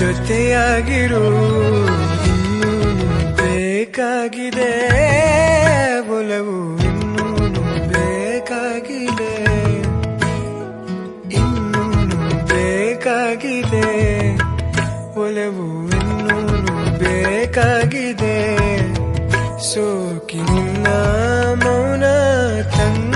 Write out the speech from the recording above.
ಜೊತೆಯಾಗಿರು ಇನ್ನೂನು ಬೇಕಾಗಿದೆ ಒಲವು ಇನ್ನೂನು ಬೇಕಾಗಿದೆ ಇನ್ನೂನು ಬೇಕಾಗಿದೆ ಒಲವು ಇನ್ನೂನು ಬೇಕಾಗಿದೆ ಸೋಕಿನ ಮೌನ ತಂಗ